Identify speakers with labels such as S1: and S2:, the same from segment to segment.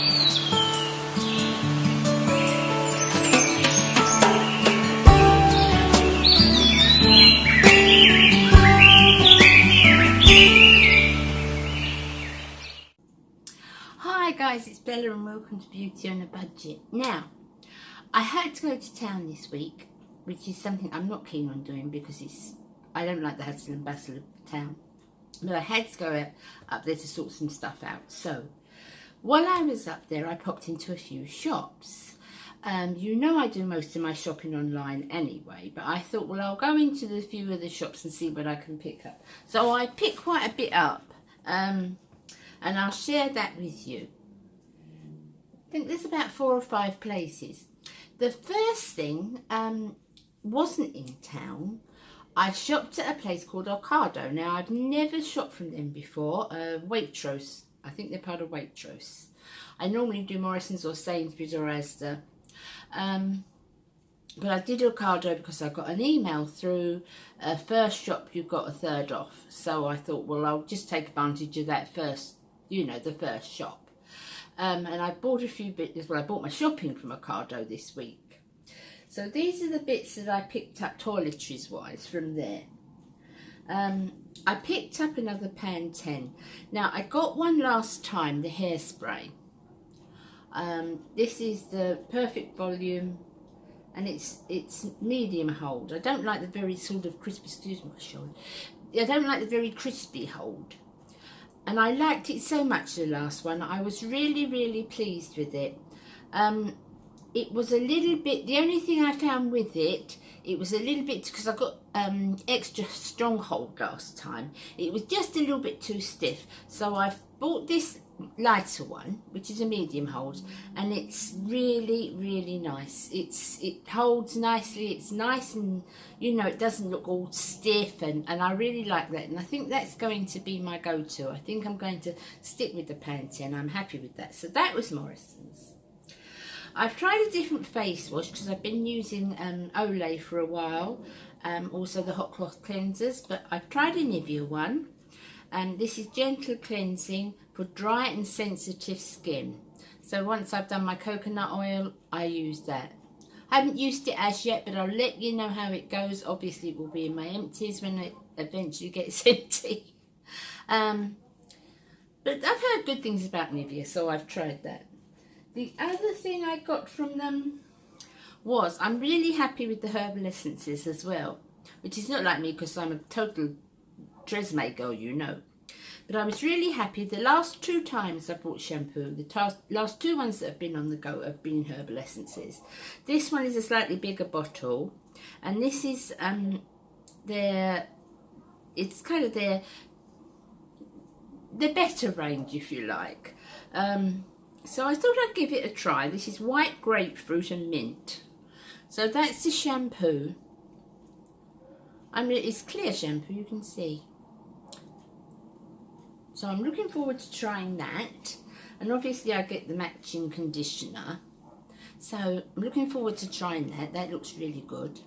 S1: Hi guys, it's Bella and welcome to Beauty on a Budget. Now, I had to go to town this week, which is something I'm not keen on doing because I don't like the hustle and bustle of town. But I had to go up there to sort some stuff out. So, while I was up there, I popped into a few shops. You know I do most of my shopping online anyway, but I thought, well, I'll go into the few of the shops and see what I can pick up. So I picked quite a bit up, and I'll share that with you. I think there's about 4 or 5 places. The first thing wasn't in town. I shopped at a place called Ocado. Now, I've never shopped from them before. Waitrose. I think they're part of Waitrose. I normally do Morrison's or Sainsbury's or Asda. But I did Ocado because I got an email through first shop you got a third off. So I thought, well, I'll just take advantage of that first, you know, the first shop. And I bought a few bits. Well, I bought my shopping from Ocado this week. So these are the bits that I picked up toiletries wise from there. I picked up another Pantene. Now, I got one last time, the hairspray. This is the Perfect Volume, and it's medium hold. I don't like the very sort of crispy, excuse my shoulder. I don't like the very crispy hold. And I liked it so much, the last one. I was really, really pleased with it. It was a little bit, the only thing I found with it, it was a little bit, because I got extra strong hold last time. It was just a little bit too stiff. So I've bought this lighter one, which is a medium hold, and it's really, really nice. It holds nicely. It's nice, and you know, it doesn't look all stiff, and I really like that, and I think that's going to be my go-to. I think I'm going to stick with the Pantene. I'm happy with that. So that was Morrison's. I've tried a different face wash because I've been using Olay for a while, also the hot cloth cleansers, but I've tried a Nivea one. This is gentle cleansing for dry and sensitive skin. So once I've done my coconut oil, I use that. I haven't used it as yet, but I'll let you know how it goes. Obviously, it will be in my empties when it eventually gets empty. But I've heard good things about Nivea, so I've tried that. The other thing I got from them was, I'm really happy with the herbal essences as well, which is not like me because I'm a total Tresemme girl, you know. But I was really happy. The last 2 times I bought shampoo, the last 2 ones that have been on the go have been herbal essences. This one is a slightly bigger bottle, and this is it's kind of their better range, if you like. So I thought I'd give it a try. This is white grapefruit and mint. So that's the shampoo. I mean, it's clear shampoo, you can see. So I'm looking forward to trying that. And obviously I get the matching conditioner. So I'm looking forward to trying that. That looks really good.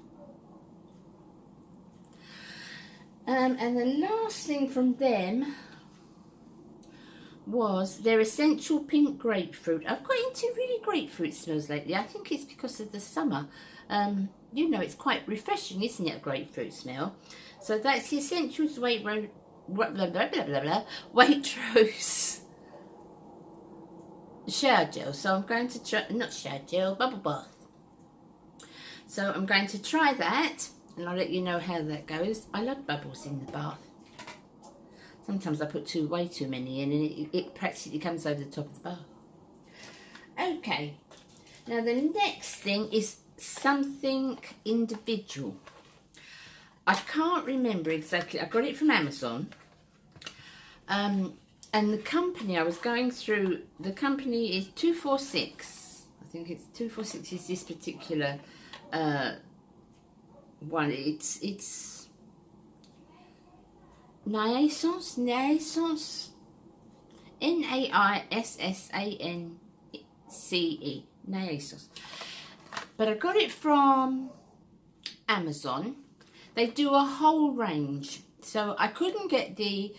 S1: And the last thing from them was their essential pink grapefruit. I've got into really grapefruit smells lately. I think it's because of the summer. You know, it's quite refreshing, isn't it, a grapefruit smell? So that's the Essentials Waitrose shower gel. So I'm going to try, not shower gel, bubble bath. So I'm going to try that, and I'll let you know how that goes. I love bubbles in the bath. Sometimes I put way too many in, and it practically comes over the top of the bath. Okay, now the next thing is something individual. I can't remember exactly. I got it from Amazon. And the company I was going through, the company is 246. I think it's 246 is this particular one. It's Naissance, Naissance, Naissance. But I got it from Amazon. They do a whole range. So I couldn't get the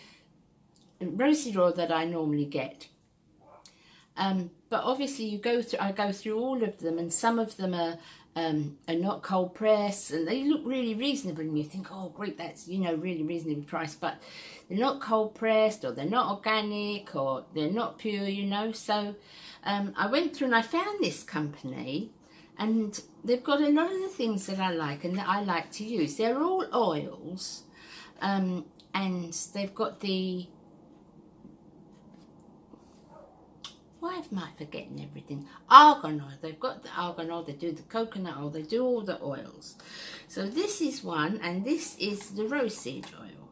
S1: rosy oil that I normally get. But obviously I go through all of them, and some of them are not cold pressed, and they look really reasonable, and you think, oh great, that's, you know, really reasonably priced, but they're not cold pressed, or they're not organic, or they're not pure, you know. So I went through and I found this company, and they've got a lot of the things that I like and that I like to use. They're all oils, and they've got the, why am I forgetting everything? Argan oil. They've got the argan oil, they do the coconut oil, they do all the oils. So this is one, and this is the roseseed oil.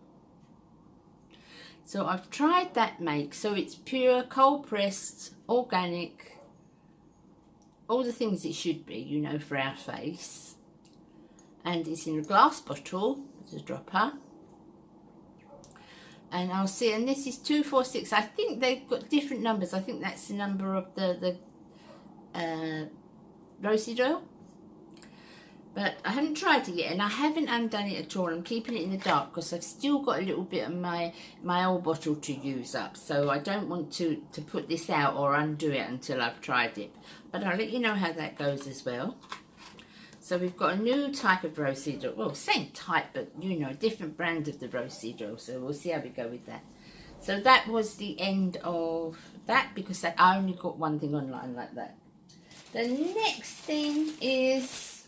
S1: So I've tried that make. So it's pure, cold pressed, organic, all the things it should be, you know, for our face. And it's in a glass bottle with a dropper. And I'll see, and this is 246. I think they've got different numbers. I think that's the number of the roseseed oil. But I haven't tried it yet, and I haven't undone it at all. I'm keeping it in the dark because I've still got a little bit of my old bottle to use up. So I don't want to put this out or undo it until I've tried it. But I'll let you know how that goes as well. So we've got a new type of roseseed oil. Well, same type, but, you know, a different brand of the roseseed oil. So we'll see how we go with that. So that was the end of that, because I only got one thing online like that. The next thing is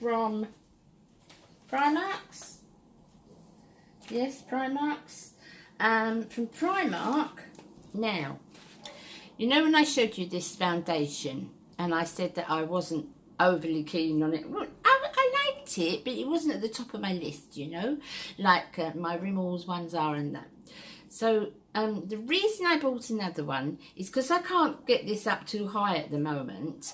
S1: from Primark's. Yes, Primark's. From Primark. Now, you know when I showed you this foundation, and I said that I wasn't overly keen on it. Well, I liked it, but it wasn't at the top of my list, you know, like my Rimmel's ones are and that. So the reason I bought another one is because I can't get this up too high at the moment.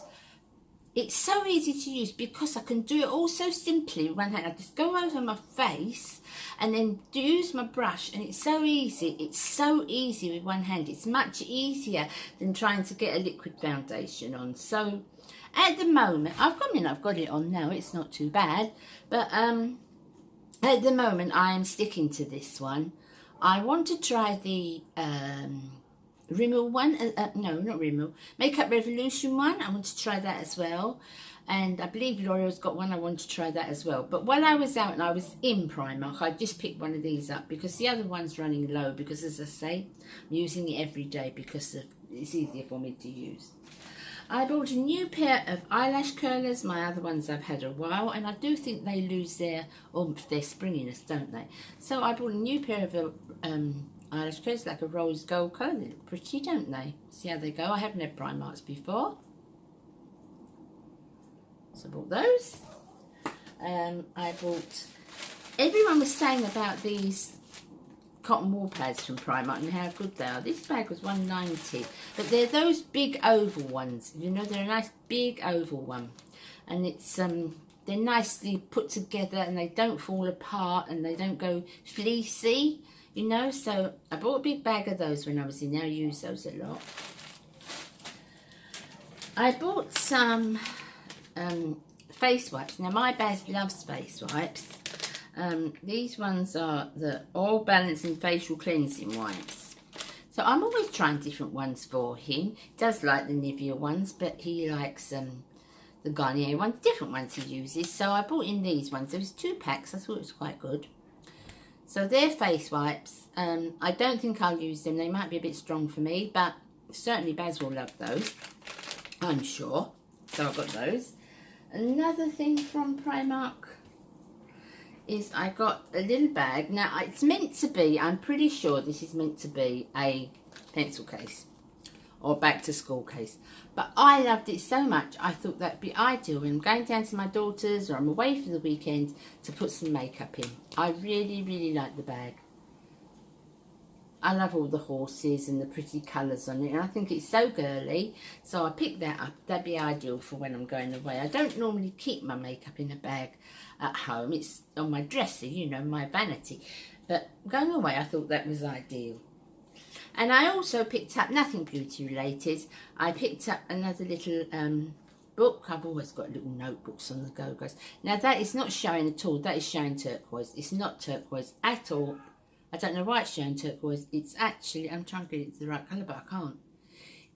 S1: It's so easy to use because I can do it all so simply with one hand. I just go over my face and then use my brush, and it's so easy. It's so easy with one hand. It's much easier than trying to get a liquid foundation on. So at the moment, I've got it on now. It's not too bad. But at the moment, I am sticking to this one. I want to try the Rimmel one, no, not Rimmel, Makeup Revolution one. I want to try that as well, and I believe L'Oreal's got one. I want to try that as well. But while I was out and I was in Primark, I just picked one of these up because the other one's running low, because as I say, I'm using it every day because it's easier for me to use. I bought a new pair of eyelash curlers. My other ones I've had a while, and I do think they lose their oomph, their springiness, don't they? So I bought a new pair of eyelash curlers, like a rose gold colour. They look pretty, don't they? See how they go. I haven't had Primarks before, so I bought those. I bought, everyone was saying about these cotton wool pads from Primark and how good they are. This bag was $1.90, but they're those big oval ones, you know. They're a nice big oval one, and it's they're nicely put together, and they don't fall apart, and they don't go fleecy, you know. So I bought a big bag of those when I was in there. I use those a lot. I bought some face wipes. Now my Baz loves face wipes. These ones are the Oil Balancing Facial Cleansing Wipes. So I'm always trying different ones for him. He does like the Nivea ones, but he likes the Garnier ones, different ones he uses. So I bought in these ones. There was 2 packs. I thought it was quite good. So they're face wipes. I don't think I'll use them. They might be a bit strong for me, but certainly Baz will love those, I'm sure. So I've got those. Another thing from Primark is I got a little bag. Now it's meant to be, I'm pretty sure this is meant to be a pencil case or back to school case, but I loved it so much I thought that'd be ideal when I'm going down to my daughter's or I'm away for the weekend to put some makeup in. I really like the bag. I love all the horses and the pretty colours on it, and I think it's so girly, so I picked that up. That'd be ideal for when I'm going away. I don't normally keep my makeup in a bag at home. It's on my dresser, you know, my vanity. But going away, I thought that was ideal. And I also picked up, nothing beauty related, I picked up another little book. I've always got little notebooks on the go, guys. Now that is not showing at all. That is showing turquoise. It's not turquoise at all. I don't know why it's showing turquoise. It's actually, I'm trying to get it to the right colour, but I can't.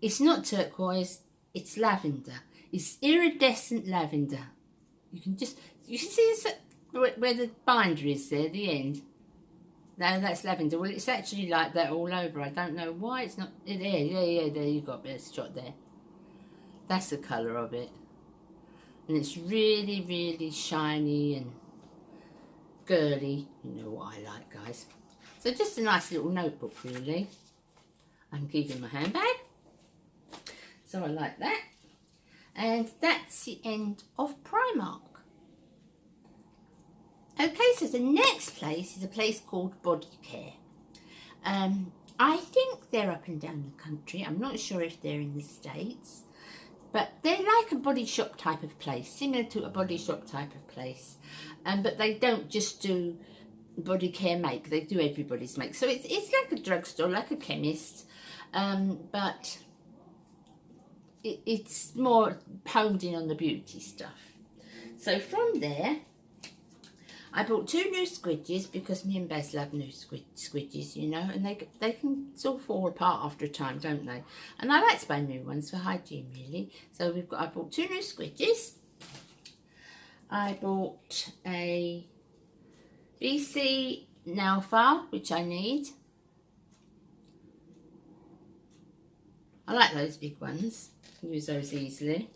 S1: It's not turquoise, it's lavender. It's iridescent lavender. You can see where the binder is there, the end. No, that's lavender. Well, it's actually like that all over. I don't know why it's not. There, yeah, there you got a bit of shot there. That's the colour of it. And it's really, really shiny and girly. You know what I like, guys. So just a nice little notebook, really. I can keep in my handbag. So I like that. And that's the end of Primark. Okay, so the next place is a place called Body Care. I think they're up and down the country. I'm not sure if they're in the States. But they're like a body shop type of place, similar to a body shop type of place. But they don't just do body care make, they do everybody's make. So it's like a drugstore, like a chemist. But it's more honed in on the beauty stuff. So from there, I bought 2 new squidges because me and Baz love new squidges, you know, and they can sort of fall apart after a time, don't they? And I like to buy new ones for hygiene, really. So I bought 2 new squidges. I bought a BC nail file, which I need. I like those big ones. Use those easily.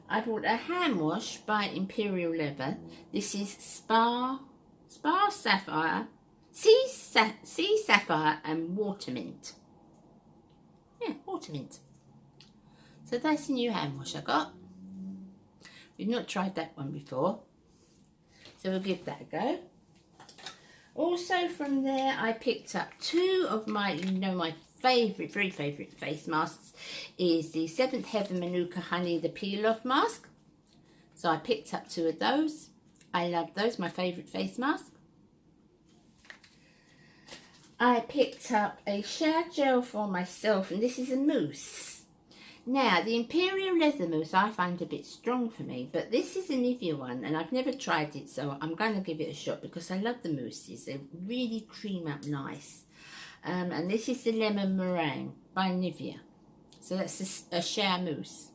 S1: I bought a hand wash by Imperial Leather. This is Spa Sapphire, Sea Sapphire and Watermint. Yeah, Watermint. So that's the new hand wash I got. We've not tried that one before. So we'll give that a go. Also from there I picked up 2 of my, you know, my favourite, very favourite face masks is the 7th Heaven Manuka Honey, the peel-off mask. So I picked up 2 of those. I love those, my favourite face mask. I picked up a shower gel for myself, and this is a mousse. Now, the Imperial Leather mousse I find a bit strong for me, but this is a Nivea one, and I've never tried it, so I'm going to give it a shot because I love the mousses. They really cream up nice. And this is the Lemon Meringue by Nivea. So that's a shower mousse.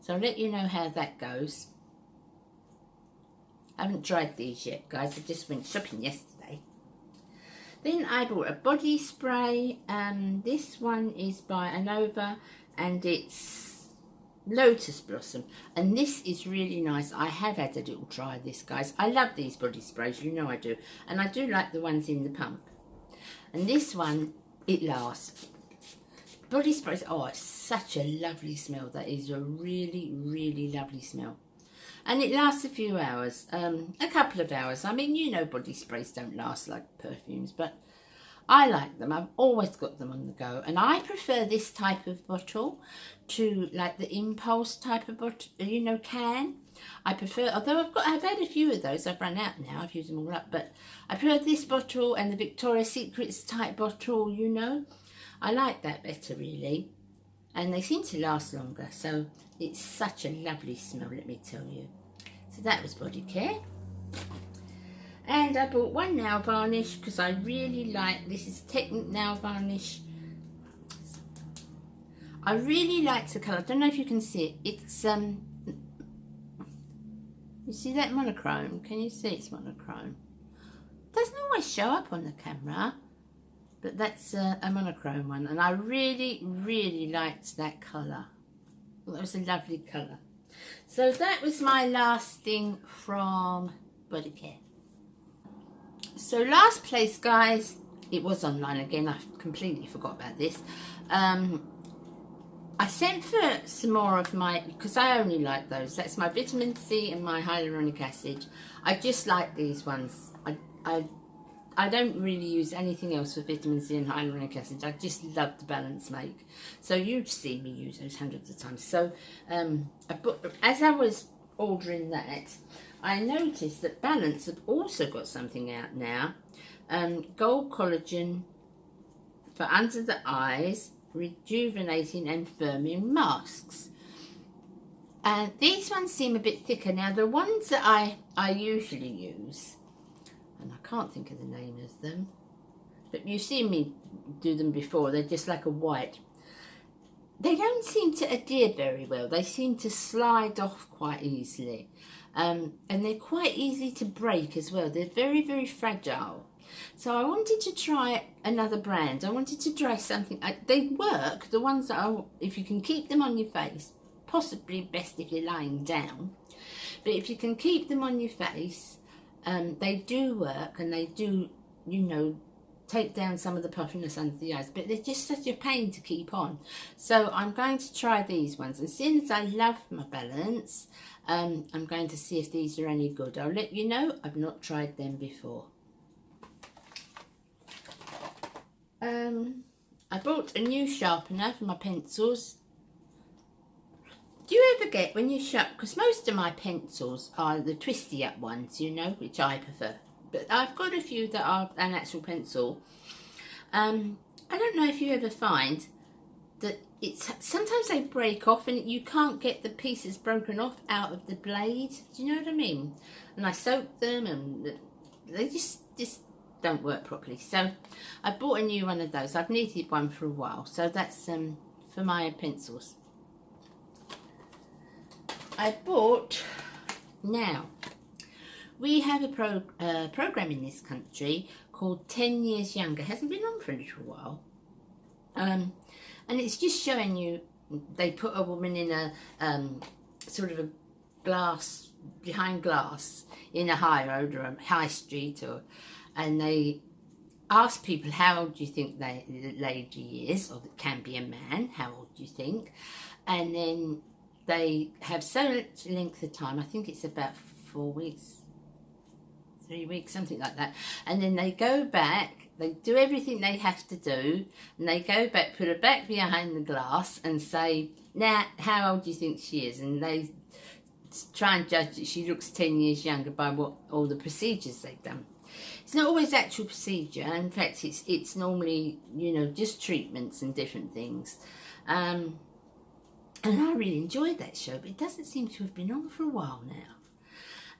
S1: So I'll let you know how that goes. I haven't tried these yet, guys. I just went shopping yesterday. Then I bought a body spray. This one is by Anova and it's Lotus Blossom. And this is really nice. I have had a little try of this, guys. I love these body sprays, you know I do. And I do like the ones in the pump. And this one, it lasts. Body sprays, oh, it's such a lovely smell. That is a really, really lovely smell. And it lasts a few hours, a couple of hours. I mean, you know body sprays don't last like perfumes, but I like them. I've always got them on the go. And I prefer this type of bottle to like the Impulse type of bottle, you know, can. I prefer, although I've had a few of those, I've run out now, I've used them all up, but I prefer this bottle and the Victoria's Secrets type bottle, you know. I like that better, really. And they seem to last longer, so it's such a lovely smell, let me tell you. So that was Body Care. And I bought 1 nail varnish because I really like, this is Technique nail varnish. I really like the colour, I don't know if you can see it, it's you see that monochrome? Can you see it's monochrome? It doesn't always show up on the camera, but that's a monochrome one, and I really, really liked that colour. Well, that was a lovely colour. So that was my last thing from Body Care. So last place, guys, it was online again. I completely forgot about this. I sent for some more of my, because I only like those. That's my vitamin C and my hyaluronic acid. I just like these ones. I don't really use anything else for vitamin C and hyaluronic acid. I just love the Balance make. So you've seen me use those hundreds of times. So as I was ordering that, I noticed that Balance have also got something out now. Gold collagen for under the eyes, rejuvenating and firming masks. And these ones seem a bit thicker. Now the ones that I usually use, and I can't think of the name of them, but you've seen me do them before. They're just like a white. They don't seem to adhere very well. They seem to slide off quite easily, and they're quite easy to break as well. They're very, very fragile. So I wanted to try another brand. I wanted to try something. They work, the ones that are, if you can keep them on your face, possibly best if you're lying down, but if you can keep them on your face, they do work, and they do, you know, take down some of the puffiness under the eyes, but they're just such a pain to keep on. So I'm going to try these ones, and since I love my balance, I'm going to see if these are any good. I'll let you know. I've not tried them before. I bought a new sharpener for my pencils. Do you ever get, when you sharpen, because most of my pencils are the twisty up ones, you know, which I prefer, but I've got a few that are an actual pencil. I don't know if you ever find that sometimes they break off and you can't get the pieces broken off out of the blade. Do you know what I mean? And I soak them and they just don't work properly. So I bought a new one of those. I've needed one for a while. So that's for my pencils. I bought, now, we have a program in this country called 10 Years Younger. It hasn't been on for a little while. And it's just showing you, they put a woman in a sort of a glass, behind glass, in a high road or a high street, and they ask people, how old do you think the lady is, or it can be a man, how old do you think? And then they have so much length of time, I think it's about 4 weeks, 3 weeks, something like that. And then they go back, they do everything they have to do, and they go back, put her back behind the glass and say, now, how old do you think she is? And they try and judge that she looks 10 years younger by what all the procedures they've done. It's not always actual procedure. In fact, it's normally, you know, just treatments and different things. And I really enjoyed that show, but it doesn't seem to have been on for a while now.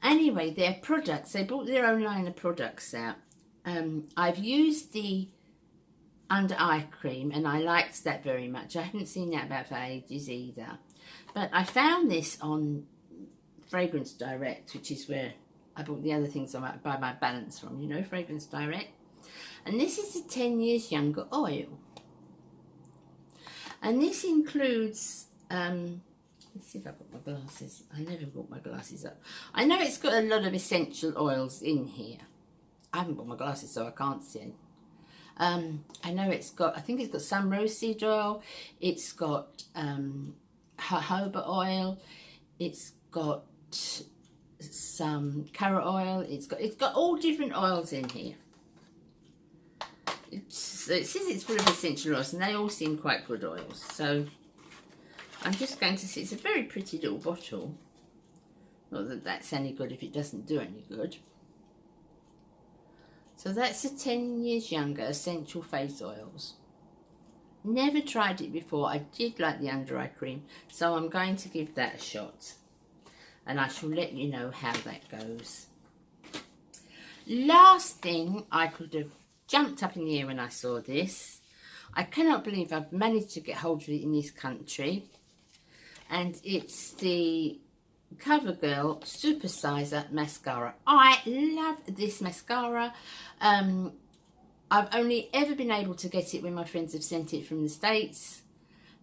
S1: Anyway, their products, they brought their own line of products out. I've used the under eye cream, and I liked that very much. I haven't seen that about for ages either. But I found this on Fragrance Direct, which is where I bought the other things I might buy my balance from, you know, Fragrance Direct. And this is the 10 Years Younger oil. And this includes, let's see if I've got my glasses. I never brought my glasses up. I know it's got a lot of essential oils in here. I haven't brought my glasses, so I can't see. I know it's got, I think it's got some roseseed oil. It's got jojoba oil. It's got some carrot oil. It's got all different oils in here. It says it's full of essential oils, and they all seem quite good oils. So I'm just going to see. It's a very pretty little bottle. Not that that's any good if it doesn't do any good. So that's a 10 Years Younger essential face oils. Never tried it before. I did like the under eye cream, so I'm going to give that a shot. And I shall let you know how that goes. Last thing, I could have jumped up in the air when I saw this. I cannot believe I've managed to get hold of it in this country. And it's the CoverGirl Supersizer Mascara. I love this mascara. I've only ever been able to get it when my friends have sent it from the States.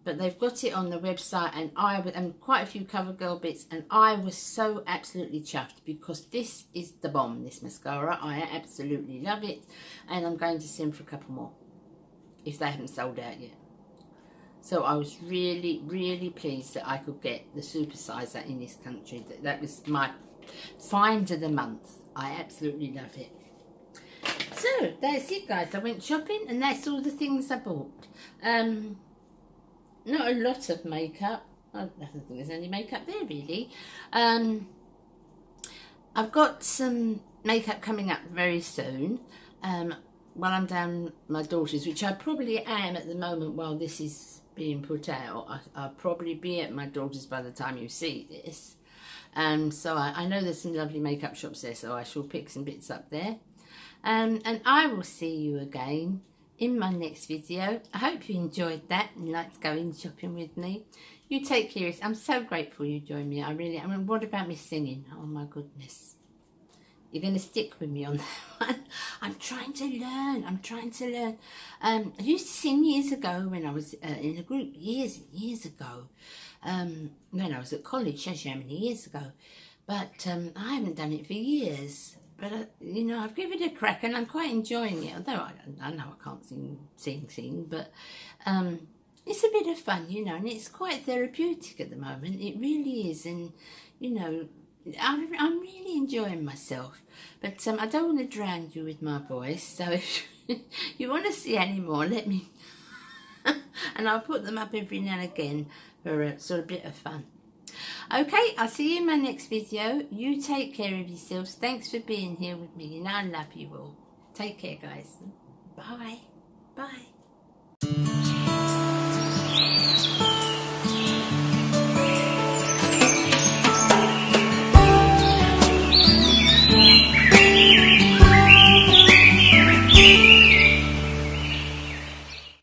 S1: But they've got it on the website, and quite a few CoverGirl bits, and I was so absolutely chuffed because this is the bomb, this mascara. I absolutely love it, and I'm going to send for a couple more if they haven't sold out yet. So I was really, really pleased that I could get the Supersizer in this country. That was my find of the month. I absolutely love it. So that's it, guys. I went shopping, and that's all the things I bought. Not a lot of makeup. I don't think there's any makeup there really. I've got some makeup coming up very soon while I'm down my daughter's, which I probably am at the moment while this is being put out. I'll probably be at my daughter's by the time you see this. So I know there's some lovely makeup shops there, so I shall pick some bits up there. And I will see you again in my next video. I hope you enjoyed that and liked going shopping with me. You take care. I'm so grateful you joined me. I mean, what about me singing? Oh my goodness. You're going to stick with me on that one. I'm trying to learn. I used to sing years ago when I was in a group, years ago. When I was at college, shows you how many years ago. But I haven't done it for years. But, you know, I've given it a crack and I'm quite enjoying it. Although I know I can't sing. But it's a bit of fun, you know, and it's quite therapeutic at the moment. It really is. And, you know, I'm really enjoying myself, but I don't want to drown you with my voice, so if you want to see any more, let me know. And I'll put them up every now and again for a sort of bit of fun. Okay, I'll see you in my next video. You take care of yourselves. Thanks for being here with me, and I love you all. Take care, guys. Bye. Bye.